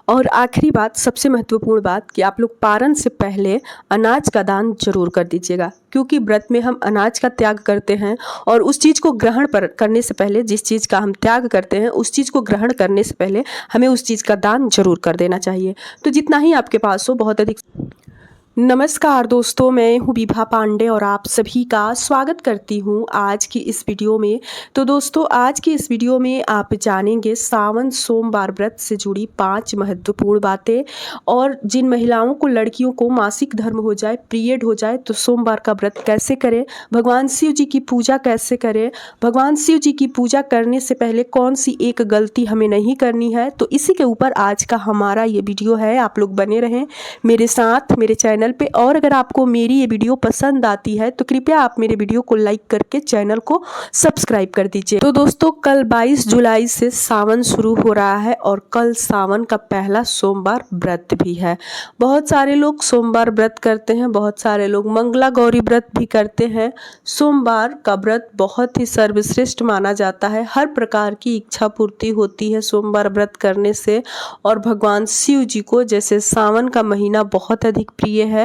और आखिरी बात, सबसे महत्वपूर्ण बात कि आप लोग पारण से पहले अनाज का दान जरूर कर दीजिएगा, क्योंकि व्रत में हम अनाज का त्याग करते हैं और उस चीज़ को ग्रहण करने से पहले, जिस चीज़ का हम त्याग करते हैं उस चीज़ को ग्रहण करने से पहले हमें उस चीज़ का दान जरूर कर देना चाहिए। तो जितना ही आपके पास हो, बहुत अधिक। नमस्कार दोस्तों, मैं हूँ विभा पांडे और आप सभी का स्वागत करती हूँ आज की इस वीडियो में। तो दोस्तों, आज की इस वीडियो में आप जानेंगे सावन सोमवार व्रत से जुड़ी 5 महत्वपूर्ण बातें। और जिन महिलाओं को, लड़कियों को मासिक धर्म हो जाए, पीरियड हो जाए, तो सोमवार का व्रत कैसे करें, भगवान शिव जी की पूजा कैसे करें, भगवान शिव जी की पूजा करने से पहले कौन सी एक गलती हमें नहीं करनी है। तो इसी के ऊपर आज का हमारा ये वीडियो है। आप लोग बने रहें मेरे साथ, मेरे चैनल पे। और अगर आपको मेरी ये वीडियो पसंद आती है तो कृपया आप मेरे वीडियो को लाइक करके चैनल को सब्सक्राइब कर दीजिए। तो दोस्तों, कल 22 जुलाई से सावन शुरू हो रहा है और कल सावन का पहला सोमवार व्रत भी है। बहुत सारे लोग सोमवार व्रत करते हैं, बहुत सारे लोग मंगला गौरी व्रत भी करते हैं। सोमवार का व्रत बहुत ही सर्वश्रेष्ठ माना जाता है। हर प्रकार की इच्छा पूर्ति होती है सोमवार व्रत करने से। और भगवान शिव जी को जैसे सावन का महीना बहुत अधिक प्रिय है,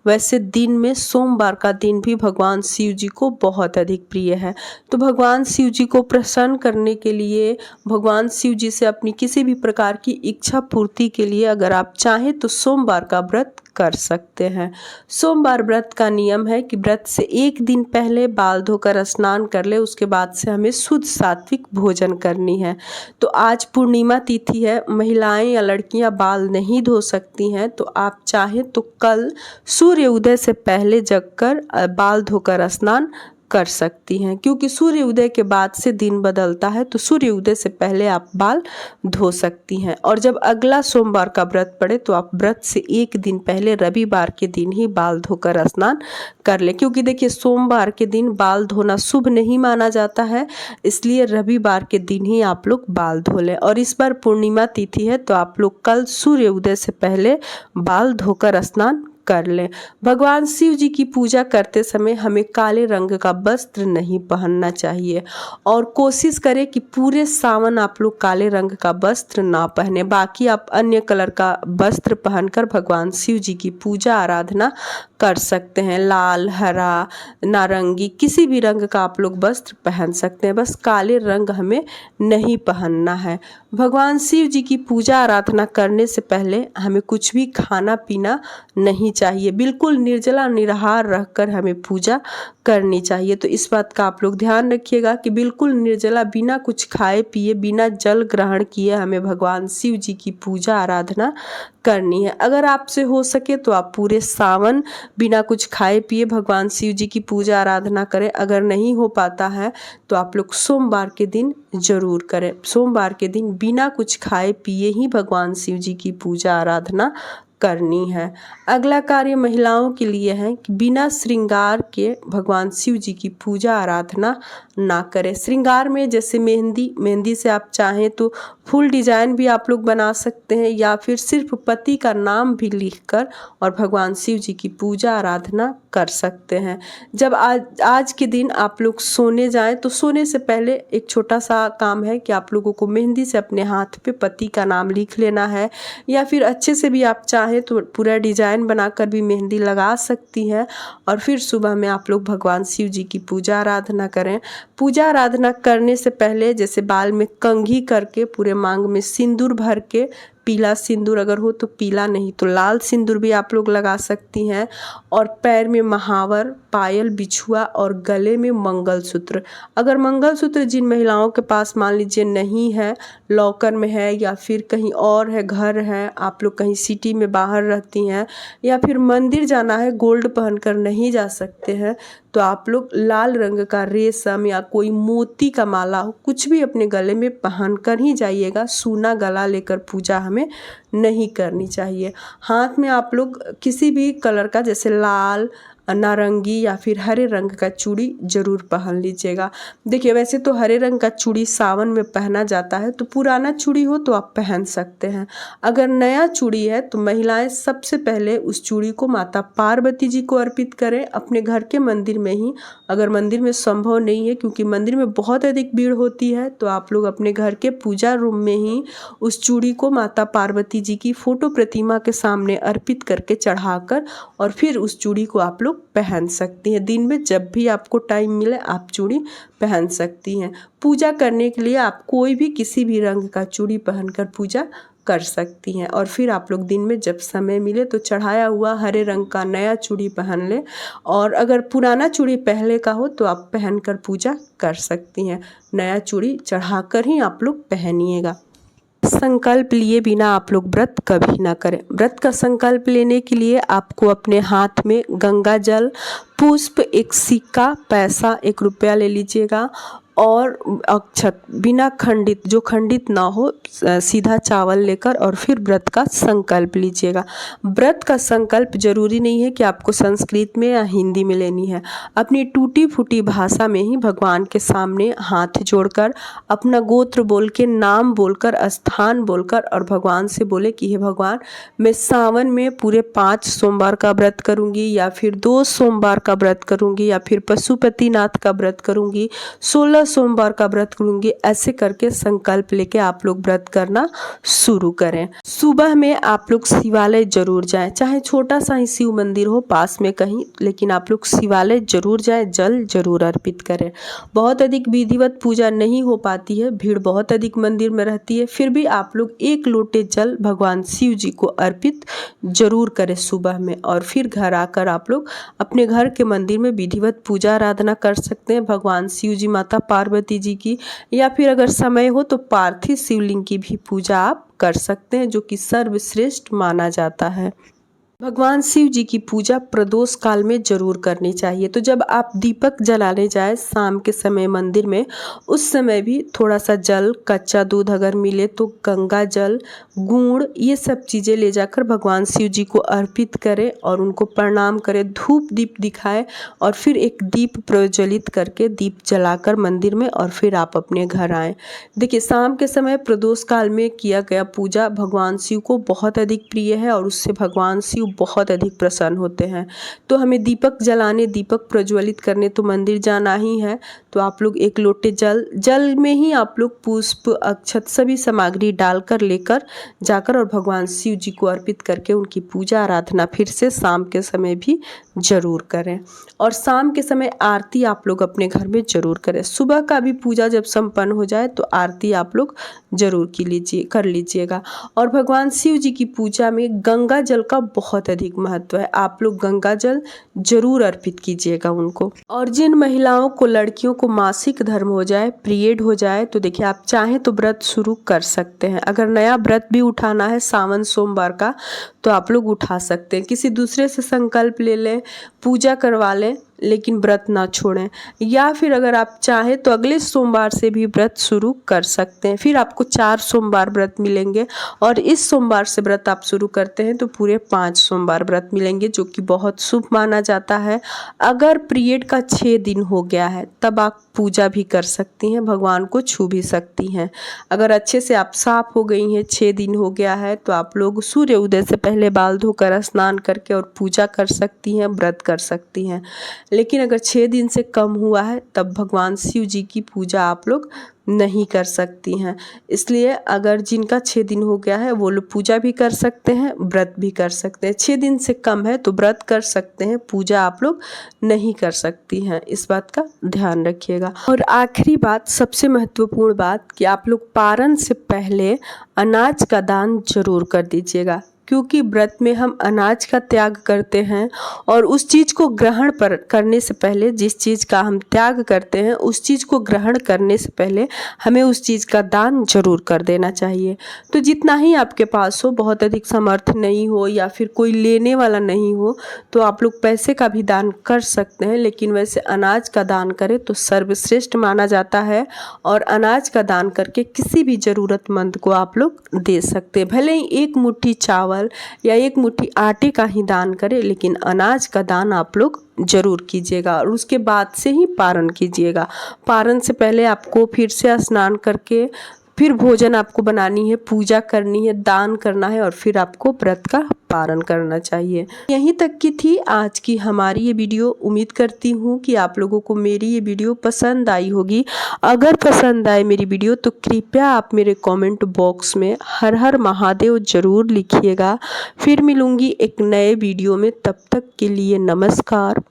वैसे दिन में सोमवार का दिन भी भगवान शिव जी को बहुत अधिक प्रिय है। तो भगवान शिव जी को प्रसन्न करने के लिए, भगवान शिव जी से अपनी किसी भी प्रकार की इच्छा पूर्ति के लिए अगर आप चाहें तो सोमवार का व्रत कर सकते हैं। सोमवार व्रत का नियम है कि व्रत से एक दिन पहले बाल धोकर स्नान कर ले, उसके बाद से हमें शुद्ध सात्विक भोजन करनी है। तो आज पूर्णिमा तिथि है, महिलाएं या लड़कियां बाल नहीं धो सकती हैं, तो आप चाहें तो कल सूर्य उदय से पहले जगकर बाल धोकर स्नान कर सकती हैं, क्योंकि सूर्य उदय के बाद से दिन बदलता है। तो सूर्य उदय से पहले आप बाल धो सकती हैं। और जब अगला सोमवार का व्रत पड़े तो आप व्रत से एक दिन पहले रविवार के दिन ही बाल धोकर स्नान कर ले, क्योंकि देखिए सोमवार के दिन बाल धोना शुभ नहीं माना जाता है, इसलिए रविवार के दिन ही आप लोग बाल धो लें। और इस बार पूर्णिमा तिथि है तो आप लोग कल सूर्य उदय से पहले बाल धोकर स्नान कर लें। भगवान शिव जी की पूजा करते समय हमें काले रंग का वस्त्र नहीं पहनना चाहिए और कोशिश करें कि पूरे सावन आप लोग काले रंग का वस्त्र ना पहने। बाकी आप अन्य कलर का वस्त्र पहनकर भगवान शिव जी की पूजा आराधना कर सकते हैं। लाल, हरा, नारंगी, किसी भी रंग का आप लोग वस्त्र पहन सकते हैं, बस काले रंग हमें नहीं पहनना है। भगवान शिव जी की पूजा आराधना करने से पहले हमें कुछ भी खाना पीना नहीं चाहिए। बिल्कुल निर्जला निराहार रहकर हमें पूजा करनी चाहिए। तो इस बात का आप लोग ध्यान रखिएगा कि बिल्कुल निर्जला, बिना कुछ खाए पिए, बिना जल ग्रहण किए हमें भगवान शिव जी की पूजा आराधना करनी है। अगर आपसे हो सके तो आप पूरे सावन बिना कुछ खाए पिए भगवान शिव जी की पूजा आराधना करें। अगर नहीं हो पाता है तो आप लोग सोमवार के दिन जरूर करें। सोमवार के दिन बिना कुछ खाए पिए ही भगवान शिव जी की पूजा आराधना करनी है। अगला कार्य महिलाओं के लिए है कि बिना श्रृंगार के भगवान शिव जी की पूजा आराधना ना करें। श्रृंगार में जैसे मेहंदी से आप चाहें तो फुल डिजाइन भी आप लोग बना सकते हैं, या फिर सिर्फ पति का नाम भी लिखकर और भगवान शिव जी की पूजा आराधना कर सकते हैं। जब आज के दिन आप लोग सोने जाएं तो सोने से पहले एक छोटा सा काम है कि आप लोगों को मेहंदी से अपने हाथ पे पति का नाम लिख लेना है, या फिर अच्छे से भी आप चाहें तो पूरा डिजाइन बनाकर भी मेहंदी लगा सकती हैं। और फिर सुबह में आप लोग भगवान शिव जी की पूजा आराधना करें। पूजा आराधना करने से पहले जैसे बाल में कंघी करके, पूरे मांग में सिंदूर भर के, पीला सिंदूर अगर हो तो पीला, नहीं तो लाल सिंदूर भी आप लोग लगा सकती हैं। और पैर में महावर, पायल, बिछुआ और गले में मंगलसूत्र। अगर मंगलसूत्र जिन महिलाओं के पास मान लीजिए नहीं है, लॉकर में है या फिर कहीं और है, घर है, आप लोग कहीं सिटी में बाहर रहती हैं या फिर मंदिर जाना है, गोल्ड पहनकर नहीं जा सकते हैं, तो आप लोग लाल रंग का रेशम या कोई मोती का माला हो, कुछ भी अपने गले में पहन कर ही जाइएगा। सूना गला लेकर पूजा हमें नहीं करनी चाहिए। हाथ में आप लोग किसी भी कलर का, जैसे लाल, नारंगी या फिर हरे रंग का चूड़ी जरूर पहन लीजिएगा। देखिए वैसे तो हरे रंग का चूड़ी सावन में पहना जाता है, तो पुराना चूड़ी हो तो आप पहन सकते हैं। अगर नया चूड़ी है तो महिलाएं सबसे पहले उस चूड़ी को माता पार्वती जी को अर्पित करें अपने घर के मंदिर में ही। अगर मंदिर में संभव नहीं है, क्योंकि मंदिर में बहुत अधिक भीड़ होती है, तो आप लोग अपने घर के पूजा रूम में ही उस चूड़ी को माता पार्वती जी की फोटो प्रतिमा के सामने अर्पित करके चढ़ाकर और फिर उस चूड़ी को आप लोग पहन सकती हैं। दिन में जब भी आपको टाइम मिले आप चूड़ी पहन सकती हैं। पूजा करने के लिए आप कोई भी किसी भी रंग का चूड़ी पहनकर पूजा कर सकती हैं। और फिर आप लोग दिन में जब समय मिले तो चढ़ाया हुआ हरे रंग का नया चूड़ी पहन लें, और अगर पुराना चूड़ी पहले का हो तो आप पहनकर पूजा कर सकती हैं। नया चूड़ी चढ़ाकर ही आप लोग पहनिएगा। संकल्प लिए बिना आप लोग व्रत कभी ना करें। व्रत का संकल्प लेने के लिए आपको अपने हाथ में गंगा जल, पुष्प, एक सिक्का, पैसा, 1 रुपया ले लीजिएगा और अक्षत बिना खंडित, जो खंडित ना हो, सीधा चावल लेकर और फिर व्रत का संकल्प लीजिएगा। व्रत का संकल्प जरूरी नहीं है कि आपको संस्कृत में या हिंदी में लेनी है। अपनी टूटी फूटी भाषा में ही भगवान के सामने हाथ जोड़कर अपना गोत्र बोल के, नाम बोलकर, स्थान बोलकर और भगवान से बोले कि हे भगवान, मैं सावन में पूरे 5 सोमवार का व्रत करूंगी, या फिर 2 सोमवार का व्रत करूंगी, या फिर पशुपतिनाथ का व्रत करूंगी, 16 सोमवार का व्रत करूंगी। ऐसे करके संकल्प लेके आप लोग व्रत करना शुरू करें। सुबह में आप लोग शिवालय जरूर जाएं, चाहे छोटा सा ही शिव मंदिर हो पास में कहीं, लेकिन आप लोग शिवालय जरूर जाएं, जल जरूर अर्पित करें। बहुत अधिक विधिवत पूजा नहीं हो पाती है, भीड़ बहुत अधिक मंदिर में रहती है, फिर भी आप लोग 1 लोटे जल भगवान शिव जी को अर्पित जरूर करें सुबह में। और फिर घर आकर आप लोग अपने घर के मंदिर में विधिवत पूजा आराधना कर सकते हैं भगवान शिव जी, माता पार्वती जी की, या फिर अगर समय हो तो पार्थिव शिवलिंग की भी पूजा आप कर सकते हैं, जो कि सर्वश्रेष्ठ माना जाता है। भगवान शिव जी की पूजा प्रदोष काल में जरूर करनी चाहिए। तो जब आप दीपक जलाने जाए शाम के समय मंदिर में, उस समय भी थोड़ा सा जल, कच्चा दूध अगर मिले तो गंगा जल, गुड़, ये सब चीज़ें ले जाकर भगवान शिव जी को अर्पित करें और उनको प्रणाम करें, धूप दीप दिखाएं और फिर एक दीप प्रज्वलित करके दीप जलाकर मंदिर में, और फिर आप अपने घर आएँ। देखिए शाम के समय प्रदोष काल में किया गया पूजा भगवान शिव को बहुत अधिक प्रिय है और उससे भगवान शिव बहुत अधिक प्रसन्न होते हैं। तो हमें दीपक जलाने, दीपक प्रज्वलित करने तो मंदिर जाना ही है। तो आप लोग 1 लोटे जल में ही आप लोग पुष्प, अक्षत, सभी सामग्री डालकर लेकर जाकर और भगवान शिव जी को अर्पित करके उनकी पूजा आराधना फिर से शाम के समय भी जरूर करें। और शाम के समय आरती आप लोग अपने घर में जरूर करें। सुबह का भी पूजा जब संपन्न हो जाए तो आरती आप लोग जरूर कर लीजिएगा। और भगवान शिव जी की पूजा में गंगा जल का बहुत अधिक महत्व है। आप लोग गंगा जल जरूर अर्पित कीजिएगा उनको। और जिन महिलाओं को, लड़कियों को मासिक धर्म हो जाए, पीरियड हो जाए, तो देखिए आप चाहें तो व्रत शुरू कर सकते हैं। अगर नया व्रत भी उठाना है सावन सोमवार का तो आप लोग उठा सकते हैं। किसी दूसरे से संकल्प ले लें, पूजा करवा लें, लेकिन व्रत ना छोड़ें। या फिर अगर आप चाहें तो अगले सोमवार से भी व्रत शुरू कर सकते हैं। फिर आपको 4 सोमवार व्रत मिलेंगे और इस सोमवार से व्रत आप शुरू करते हैं तो पूरे 5 सोमवार व्रत मिलेंगे, जो कि बहुत शुभ माना जाता है। अगर पीरियड का 6 दिन हो गया है तब आप पूजा भी कर सकती हैं, भगवान को छू भी सकती हैं। अगर अच्छे से आप साफ हो गई हैं, 6 दिन हो गया है, तो आप लोग सूर्य उदय से पहले बाल धोकर स्नान करके और पूजा कर सकती हैं, व्रत कर सकती हैं। लेकिन अगर 6 दिन से कम हुआ है तब भगवान शिव जी की पूजा आप लोग नहीं कर सकती हैं। इसलिए अगर जिनका 6 दिन हो गया है वो लोग पूजा भी कर सकते हैं, व्रत भी कर सकते हैं। 6 दिन से कम है तो व्रत कर सकते हैं, पूजा आप लोग नहीं कर सकती हैं। इस बात का ध्यान रखिएगा। और आखिरी बात, सबसे महत्वपूर्ण बात, कि आप लोग पारण से पहले अनाज का दान जरूर कर दीजिएगा, क्योंकि व्रत में हम अनाज का त्याग करते हैं और उस चीज़ को ग्रहण करने से पहले, जिस चीज़ का हम त्याग करते हैं उस चीज़ को ग्रहण करने से पहले हमें उस चीज़ का दान जरूर कर देना चाहिए। तो जितना ही आपके पास हो, बहुत अधिक समर्थ नहीं हो या फिर कोई लेने वाला नहीं हो तो आप लोग पैसे का भी दान कर सकते हैं, लेकिन वैसे अनाज का दान करें तो सर्वश्रेष्ठ माना जाता है। और अनाज का दान करके किसी भी ज़रूरतमंद को आप लोग दे सकते हैं। भले ही 1 मुट्ठी चावल चावल या एक मुट्ठी आटे का ही दान करें, लेकिन अनाज का दान आप लोग ज़रूर कीजिएगा और उसके बाद से ही पारण कीजिएगा। पारण से पहले आपको फिर से स्नान करके फिर भोजन आपको बनानी है, पूजा करनी है, दान करना है और फिर आपको व्रत का पारण करना चाहिए। यहीं तक की थी आज की हमारी ये वीडियो। उम्मीद करती हूँ कि आप लोगों को मेरी ये वीडियो पसंद आई होगी। अगर पसंद आए मेरी वीडियो तो कृपया आप मेरे कमेंट बॉक्स में हर हर महादेव ज़रूर लिखिएगा। फिर मिलूँगी एक नए वीडियो में, तब तक के लिए नमस्कार।